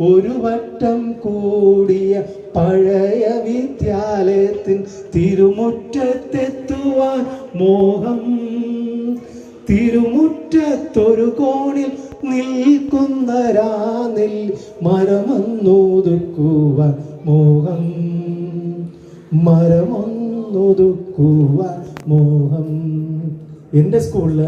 ഒരു വട്ടം കൂടിയ പഴയ വിദ്യാലയത്തിൻ തിരുമുറ്റത്തെത്തുവാൻ മോഹം. തിരുമുറ്റത്തൊരു കോണിൽ നിൽക്കുന്ന രാനിൽ മരമൊന്നൊതുക്കുവാൻ മോഹം. മരമൊന്നൊതുക്കുവാൻ മോഹം. എൻ്റെ സ്കൂളിൽ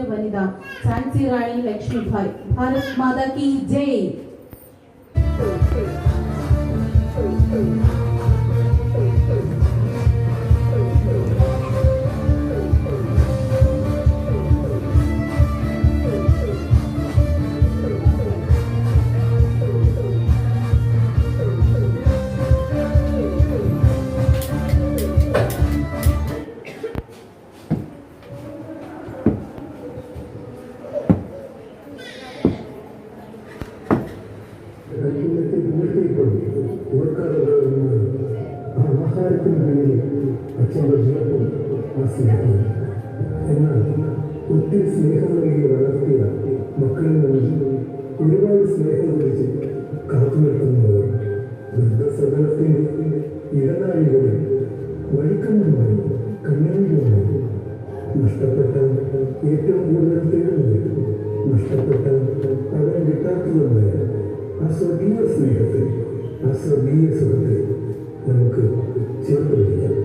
वनिता झांसी रानी लक्ष्मीबाई, भारत माता की जय। എന്നാൽ ഒത്തിരി സ്നേഹം നൽകി വളർത്തിയ മക്കളിൽ നിന്ന് ഒരുപാട് സ്നേഹം ലഭിച്ച് കാത്തു നിർത്തുന്നവർ വൃദ്ധസദനത്തിൻ്റെ ഇടനാഴികളിൽ വഴിക്കണ്ണുമായി കണ്ണീരുമായി നഷ്ടപ്പെട്ട ഏറ്റവും കൂടുതൽ തേടുന്നത് നഷ്ടപ്പെട്ട പകരം കിട്ടാത്തതുമായ ആ സ്വർഗീയ സ്നേഹത്തെ ആ സ്വർഗീയ സുഖത്തെ നമുക്ക് ചേർത്ത് പിടിക്കാം.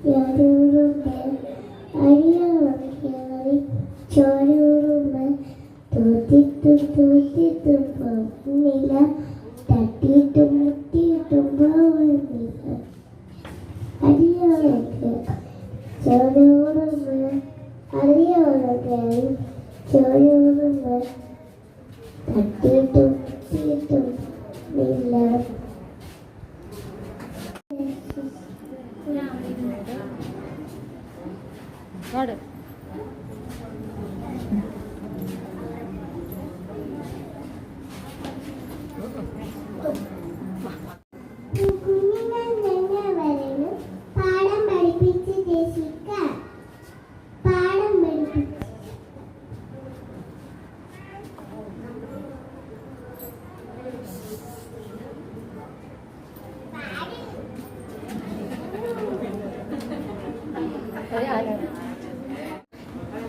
യാരൂറുമേ അരിയാറി ചോരൂറുമേ തോറ്റിട്ടും പോകുന്നില്ല തട്ടിയിട്ടും മുട്ടിയിട്ടും പോകുന്നില്ല അരിയോളൊക്കെ ചോരൂറുമേ അറിയോളൊക്കെ ചോരൂറുമേ തട്ടിയിട്ടും മുട്ടിയിട്ടും ഇല്ല പാഠം പഠിപ്പിച്ച് രസിക്കാം പാഠം പഠിപ്പിച്ച്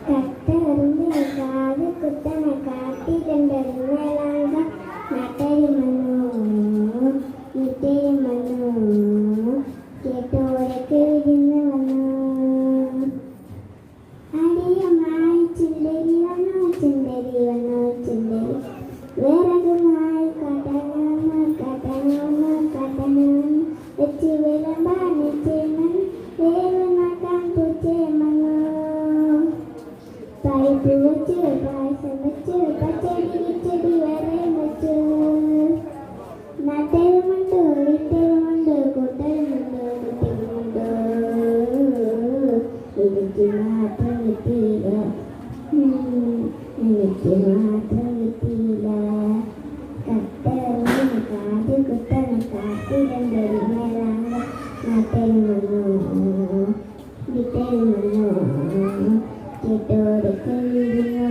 കട്ടറിഞ്ഞ് കാത് കുത്തണ കാട്ടിലുണ്ടെന്നലാങ്ക നട്ടരിമണ്ണു നിറ്റരിമണ്ണു കേട്ടോരൊക്കെ വിരുന്ന് വന്നു അടിയമായി ചുണ്ടരി വന്നു ചുണ്ടരി വന്നു ചുണ്ടരി വിറകുമായി കട്ടണ വെച്ച് വിളമ്പാണ് ചേമൻ വേവ് നോക്കാൻ പൂച്ചേമങ്ങോ പരിപ്പ് വെച്ച് പായസം വെച്ച് പച്ചടി കിച്ചടി വരെ വെച്ചു നട്ടരുമുണ്ട് വിട്ടരുമുണ്ട് കൂട്ടരുമുണ്ട് കുട്ടികളുണ്ട് എനിക്ക് മാത്രം കിട്ടിയില്ല എനിക്ക് മാത്രം കിട്ടിയില്ല കട്ടറിന് കാത് കുത്തണ കാട്ടിരണ്ടൊരുമേലാങ്ക നട്ടരുമണ്ണോ വിട്ടരുമണ്ണോ കേട്ടോരൊക്കെ വിരുന്നു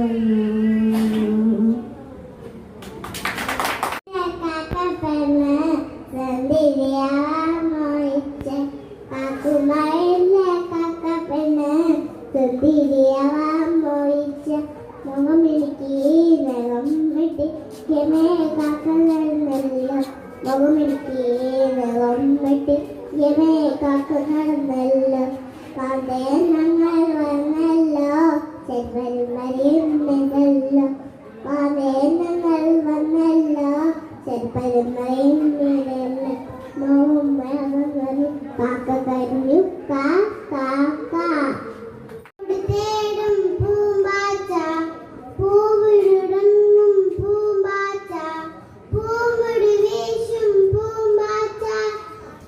നടന്നല്ലോ ഞങ്ങൾ വന്നല്ലോ ചെറുപരുമറിയുന്നതല്ലോ ഞങ്ങൾ വന്നല്ലോ ചെറുപരുമറിയുന്നതല്ലോ കാക്ക കരഞ്ഞു കാക്ക തേടും പൂമ്പാച്ച പൂവിടുടങ്ങും പൂമ്പാച്ച പൂവിടു വീശും പൂമ്പാച്ച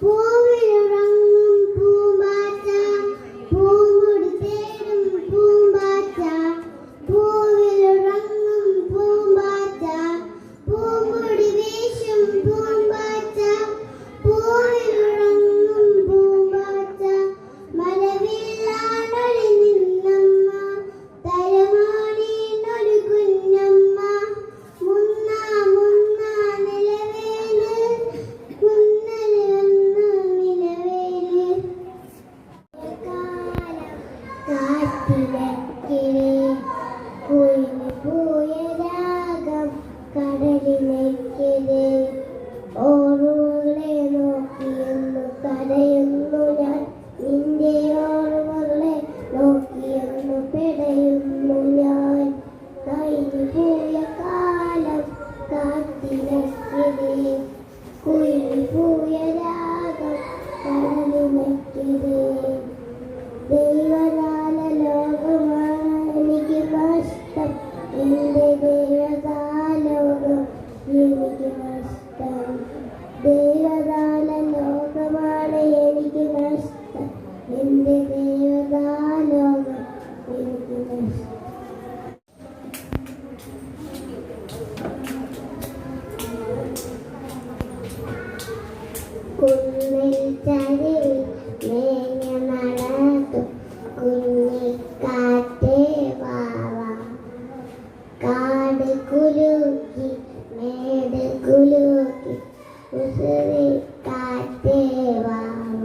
പൂവിടുടങ്ങും പൂമ്പാച്ച പൂവിടു തേടും പൂമ്പാച്ച പൂവിലുറങ്ങും പൂമ്പാച്ച പൂവിടു വീശും പൂമ്പാച്ച പൂവിലുറങ്ങും പൂമ്പാച്ച മലവില്ലാണൊളി നിന്നമ്മ തരമാണീനൊരു കുഞ്ഞമ്മ മുന്ന നിലവേല് കുന്നല് വന്ന് നിലവേല് കാട്ടിലക്കിലെ കുയില് പോയ രാഗം കടലിലേക്കിലെ ഓർമ്മകളെ നോക്കിയെന്നു കരയുന്നു ഞാൻ നിന്റെ ഓർമ്മകളെ നോക്കിയെന്നു പെടയുന്നു ഞാൻ കഴിഞ്ഞു പോയ കാലം കാട്ടിലക്കിലെ കുയില് പോയ രാഗം കടലിലേക്കിലെ ദൈവദാന ലോകമാണ് എനിക്ക് നഷ്ടം എൻ്റെ ദൈവദാലോകം എനിക്ക് നഷ്ടം ദൈവദാന ലോകമാണ് എനിക്ക് നഷ്ടം എൻ്റെ ദൈവദാലോകം എനിക്ക് നഷ്ടം കുന്നിൽ ചരി മേഞ്ഞ നടത്തു കുഞ്ഞിക്കാറ്റേ വാവ കാട് കുലുക്കി മേട് കുലുക്കി ഉസുരി കാറ്റേ വാവ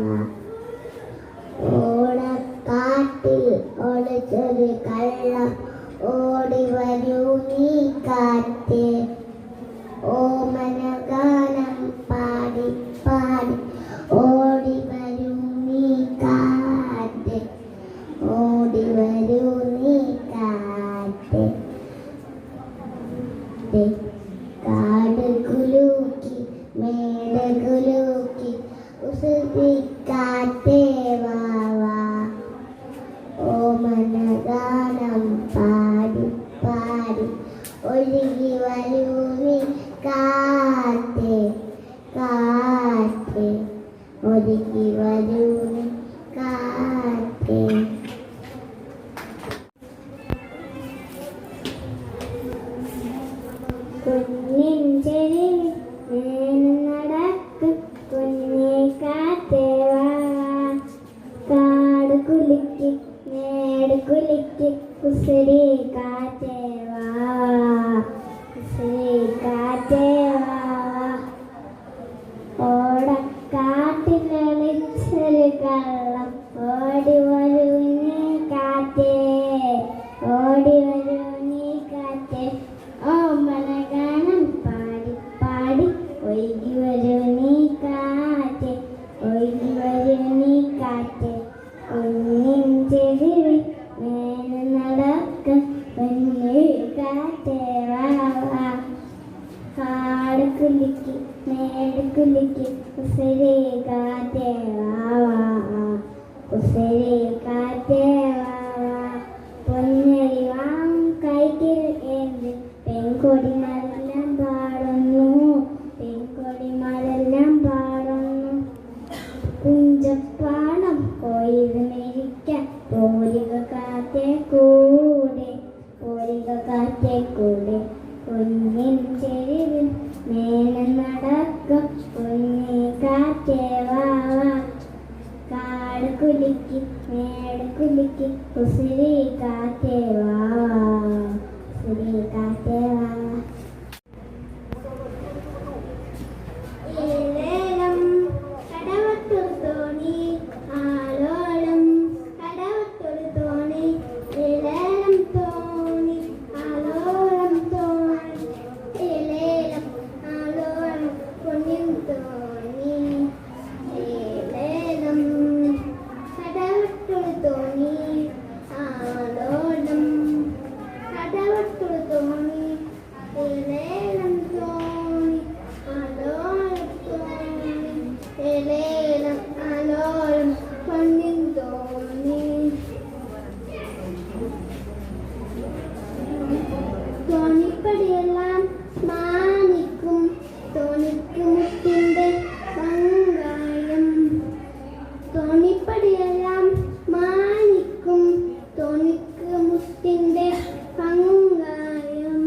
ഓടക്കാട്ടിൽ ഒളിച്ചൊരു കള്ളം ഓടി വരൂ നീ കാറ്റേ ഓമനഗാനം പാടി പാടി ഓടി വരൂ നീ കാറ്റേ ഉസിരി കാറ്റേ വാ ഉസിരി കാറ്റേ വാ ഓടക്കാട്ടിലൊളിച്ചൊരു കള്ളം ഓടി വരൂ നീ കാറ്റേ ഓടി വരൂ നീ കാറ്റേ ഓമന ഗാനം പാടി പാടി ഒഴുകി വരൂ നീ കാറ്റേ ഒഴുകി വരൂ നീ കാറ്റേ ഒന്നിൻ ചെവിയിൽ മേലെ നടക്കും പൊന്നു കാറ്റേ വാ വാ കാട് കുലുക്കി മേട് കുലുക്കി ഉസിരി കാറ്റേ വാ വാ ഉസിരി കാറ്റേ വാ വാ പൊന്നരി വാം കൈക്കിൽ ഏന്തി പെൺകൊടിമാരെല്ലാം പാടുന്നു പെൺകൊടിമാരെല്ലാം പാടുന്നു കുഞ്ചപ്പാടം കൊയ്ത് മേരിക്കാൻ പോരിക കാറ്റേ കൂടെ പോരിക കാറ്റേ കൂടെ കുഞ്ഞിൻ ചെരുവിൽ മേലെ നടക്കും കുഞ്ഞി കാറ്റേ വാ വാ കാട് കുലുക്കി മേട് കുലുക്കി ഉസിരി കാറ്റേ വാ വാ ഉസിരി കാറ്റേ വാ ഏലേലം കടവത്തൊരു തോണി ആലോലം കടവത്തൊരു തോണി ഏലേലം തോണി ആലോലം തോണി ഏലേലം ആലോലം പൊന്നിൻ തോണി ഏലേലം കടവത്തൊരു തോണി ആലോലം കടവത്തൊരു തോണി ഏലേലം തോണി ആലോലം തോണി ഏലേലം ആലോലം പൊന്നിൻ തോണി തോണിപ്പടിയെല്ലാം മാനിക്കും തോണിക്ക് മുത്തിന്റെ പങ്കായം തോണിപ്പടിയെല്ലാം മാനിക്കും തോണിക്ക് മുത്തിന്റെ പങ്കായം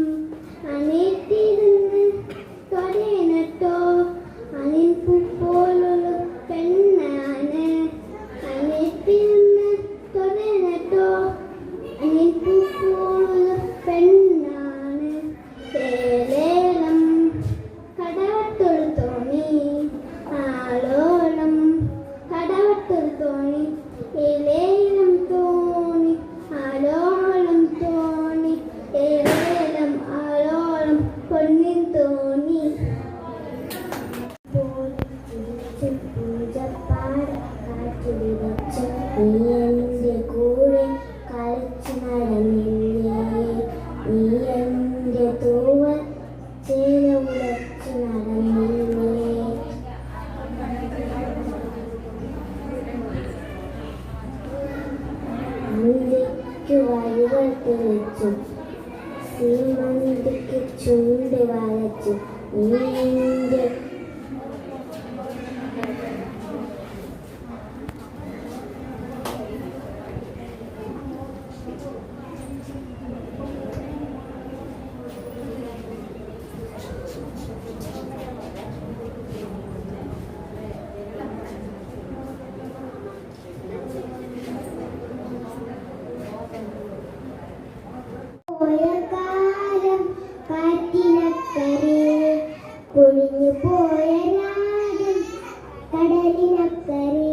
അനേറ്റിരുന്ന് തൊരേനട്ടോ അനിൽപ്പൂ പോലൊരു പെണ്ണാണ് അനേറ്റിരുന്ന് തൊരേനട്ടോ അനിൽപ്പൂ പോലൊരു പെണ്ണാണ് ഏലേലം കടവത്തൊരു തോണി ആലോലം കടവത്തൊരു തോണി ഏലേലം തോണി ആലോലം തോണി ഏലേലം ആലോലം പൊന്നിൻ തോണി പൂജപ്പാട് കാറ്റ് വിതച്ചു നീ എൻ്റെ കൂടെ കളിച്ചു നടന്നില്ലേ നീ എൻ്റെ തൂവൽ ചേല ഉലച്ചു നടന്നില്ലേ മുന്തിക്ക് വഴികൾ തെളിച്ചു സീമന്തിക്ക് ചുണ്ട് വരച്ചു നീ എൻ്റെ പോയ കാലം കാറ്റിനക്കരെ പൊഴിഞ്ഞു പോയ രാഗം കടലിനക്കരെ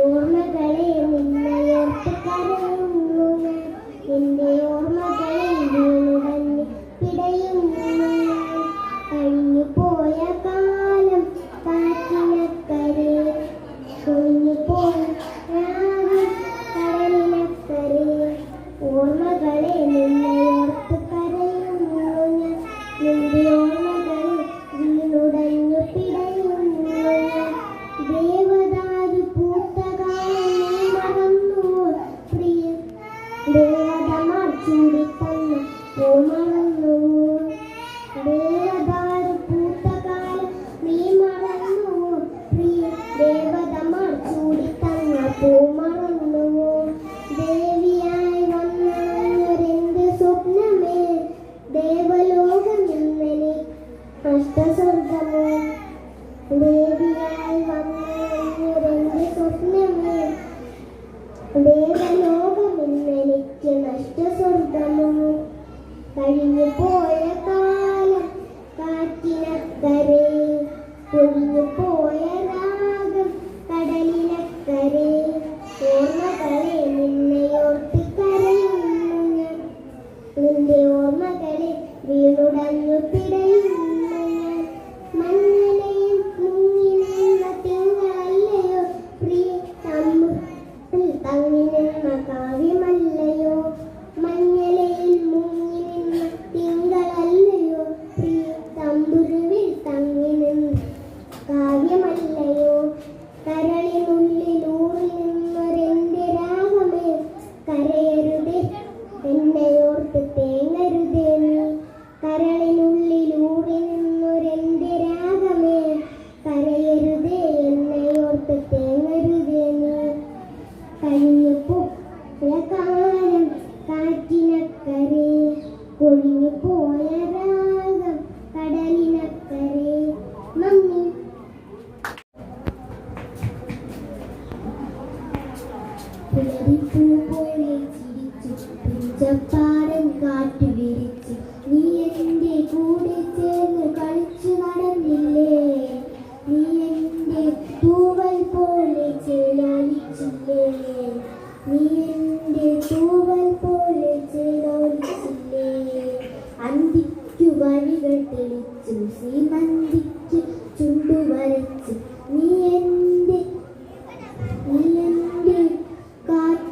ഓർമ്മകളെ നിന്നയോർത്ത് കരയുന്നു ഞാൻ എൻ്റെ ഓർമ്മകളെ വീണുടഞ്ഞ് പിടയുന്നു ഞാൻ കഴിഞ്ഞു പോയ കാലം കാറ്റിനക്കരെ പൊഴിഞ്ഞു പോയ രാഗം കടലിനക്കരെ ഓർമ്മകളെ നിന്നയോർത്ത് കരയുന്നു ഞാൻ നിന്റെ ഓർമ്മകളെ വീണുടഞ്ഞു പിടയുന്നു ഞാൻ ദേവദാരു പൂത്ത കാലം നീ മറന്നുവോ പ്രിയ ദേവതമാർ ചൂടിത്തന്ന പൂ മറന്നുവോ ദേവദാരു പൂത്ത കാലം നീ മറന്നുവോ പ്രിയ ദേവതമാർ ചൂടിത്തന്ന പൂ മറന്നുവോ ദേവിയായി വന്നൊരെന്ത് സ്വപ്നമേ ദേവലോകം ഇന്നലെ നഷ്ടസ്വർഗമോ ദേവിയായി വന്നൊരെന്ത് സ്വപ്നമേ ദേവലോകം ഇന്നെനിക്ക് നഷ്ടസ്വർഗം കഴിഞ്ഞു പോയ കാലം കാറ്റിനക്കരെ പൊഴിഞ്ഞു പോയ രാഗം കടലിനക്കരെ ഓർമ്മകളെ നിന്നെയോർത്ത് കരയുന്നു ഞാൻ നിന്റെ ഓർമ്മകളെ വീണുടഞ്ഞു പിടയുന്നു ഞാൻ മഞ്ഞലയും മുങ്ങി നിന്ന തിങ്കളല്ലയോ പ്രിയ തങ്ങി നിന്ന കാവ്യമല്ലയോ മഞ്ഞലയിൽ മുങ്ങി നിന്ന തിങ്കളല്ലയോ പ്രിയ തമ്പുരുവിൽ തങ്ങി നിന്ന കാവ്യമല്ലയോ കരളിനുള്ളിലൂറി നിന്നൊരെന്റെ രാഗമേ കരയരുതേ എന്നെയോർത്ത് തേങ്ങരുതേ നീ കരളിനുള്ളിലൂറി നിന്നൊരെന്റെ രാഗമേ കരയരുതേ എന്നെയോർത്ത് തേങ്ങരുതേ നീ കഴിഞ്ഞു പോയ കാലം കാറ്റിനക്കരെ പൊഴിഞ്ഞു പോയ രാഗം കടലിനക്കരെ നന്ദി. പുലരിപ്പൂ പോലെ ചിരിച്ചു പുഞ്ചപ്പാടൻ കാറ്റു വിരിച്ചു നീ എന്റെ കൂടെ ചേർന്ന് കളിച്ചു നടന്നില്ലേ നീ എന്റെ തൂവൽ പോലെ ചേലോലിച്ചില്ലേ നീ എന്റെ തൂവൽ പോലെ ചേലോലിച്ചില്ലേ അന്തിക്കു വഴികൾ തെളിച്ചു ശ്രീമന്തിക്ക് ചുണ്ടു വരച്ചു നീ എന്റെ കാറ്റു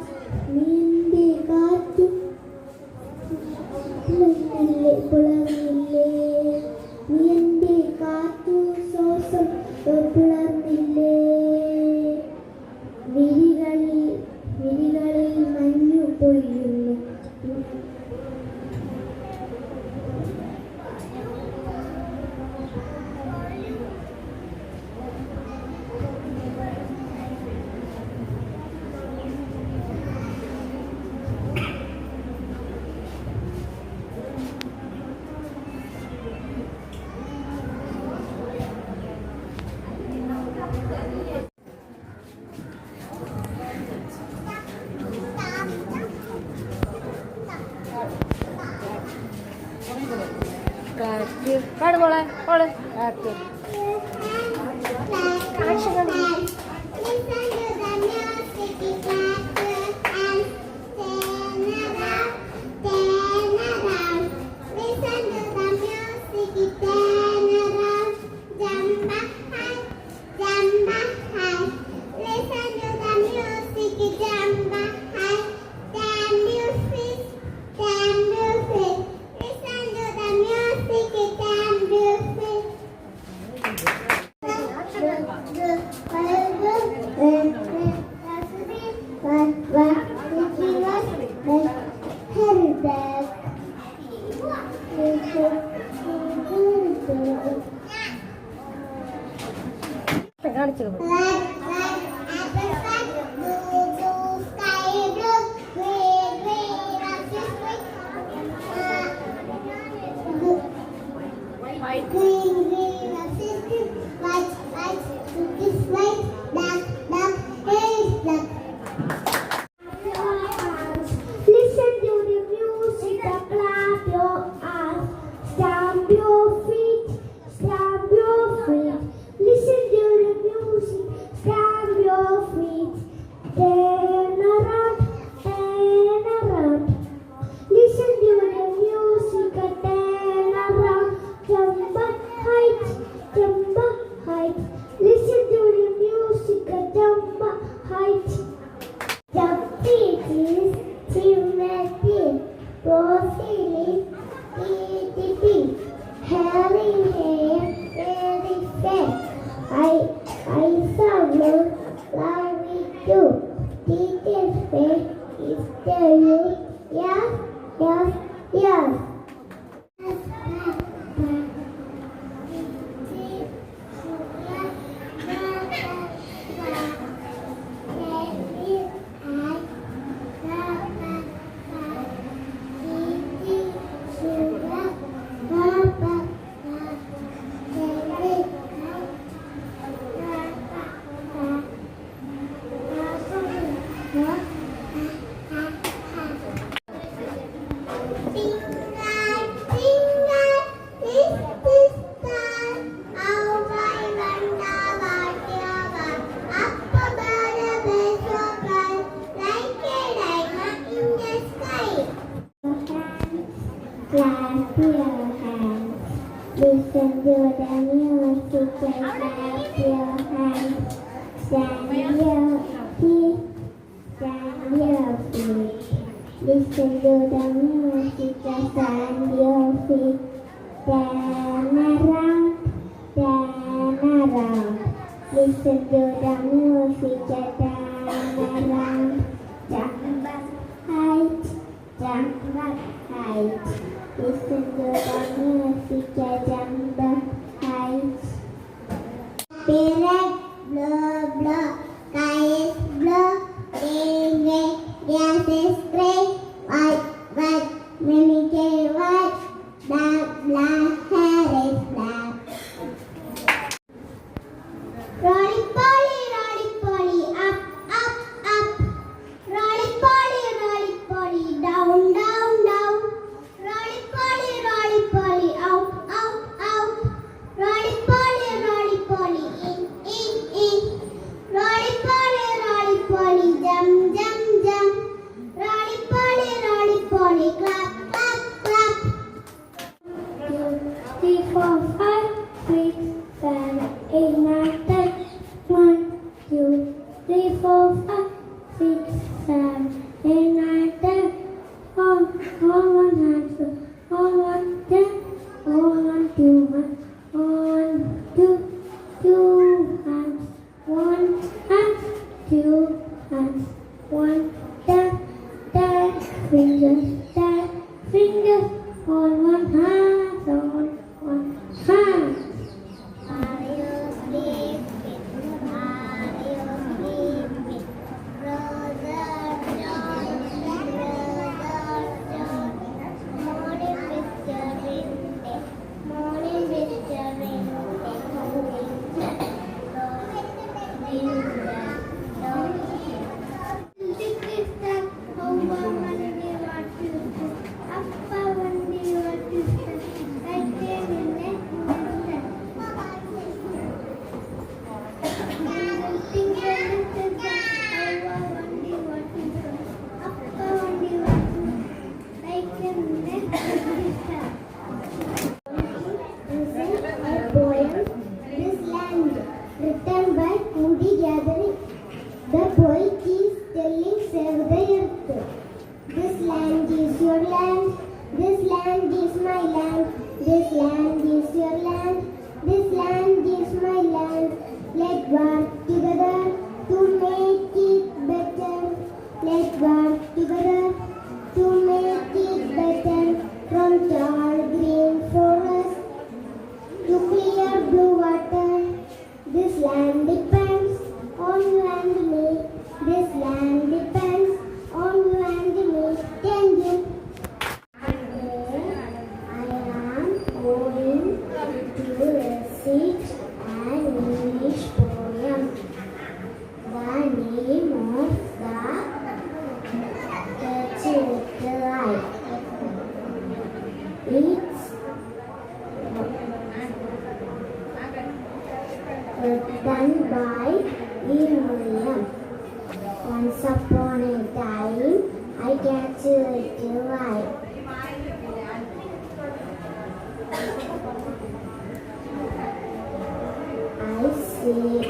പുലർന്നില്ലേ നീ എന്റെ കാറ്റു ശ്വാസം പുലർന്നില്ലേ വിരികളിൽ മഞ്ഞു പൊഴിയുന്നു പാട് പോളെ പോളെ കാറ്റ് കാണിച്ചു Listen to the music, clap your hands, stamp your feet, stamp your feet. Listen to the music, stamp your feet, turn around, turn around. Listen to the music, turn around, jump height, jump height. Listen to the music, jump height. The beat is Timothy, Rosalie, EDP, Harry Hair, very fair. I saw you, love you. Teacher's face is there you. Yes, yes, yes. Listen to the music, clap your hands. Stand your feet, stand your feet. Listen to the music, stand your feet. Turn around, turn around. Listen to the music, turn around. Jump back, height, jump back, height. Listen to the music, jump back, height. Spirit, blow, blow, sky is blue, rain, rain, grass is grey, white, white, many day white, black, black, hair is black. Rolly poly, up, up, up. Rolly poly, down, down, down. Rolly poly, out, out, out. Rolly poly, in, in, in. Rolly poly, jump, jump, jump. Rolly poly, clap, clap, clap. 2, 3, 4, 5, 6, 7, 8, 9, 10. 1, 2, 3, 4, 5, 6, 7, 8, 9, 10. All one hands, all one 10, all one 2 hands, all 2 hands, 1 hand, 2 hands, 1 10 fingers, all one hand, all one hand. Are you sleeping? Are you sleeping? Brother John, morning Mr. Rinde, morning Mr. Rinde. Written by Moody Gathering. The poet is telling save the earth. This land is your land. This land is my land. This land is your land. This land is my land. Let's work together to make it better. Let's work together to make it better. From tall green forest to clear blue water. This land depends on you and me. This land depends on you and me. Thank you. I am going to recite an English poem. The name of the little light. It's done by William. Once upon a time, I catch a little light. I set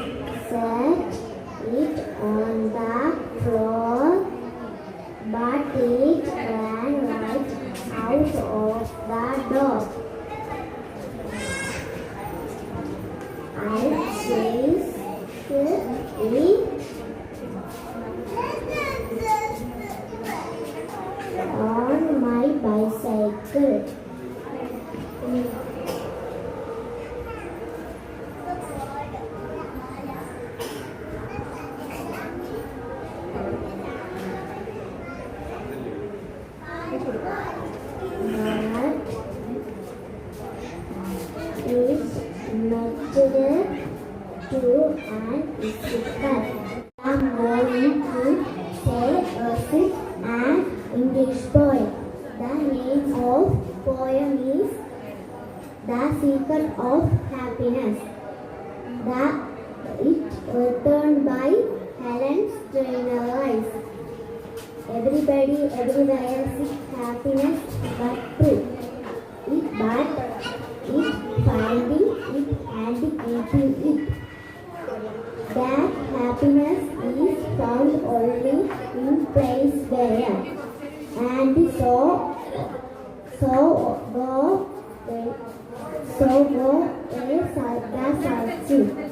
it on the floor, but it ran right out of the door. I chased it on my bicycle. Is measured to an physical. I'm going to say an English poem. The name of poem is The Secret of Happiness. It written by Helen Steiner Rice. Everybody everywhere seeks happiness, but it finding it and keeping it. That happiness is found only in place where, and so go a searching.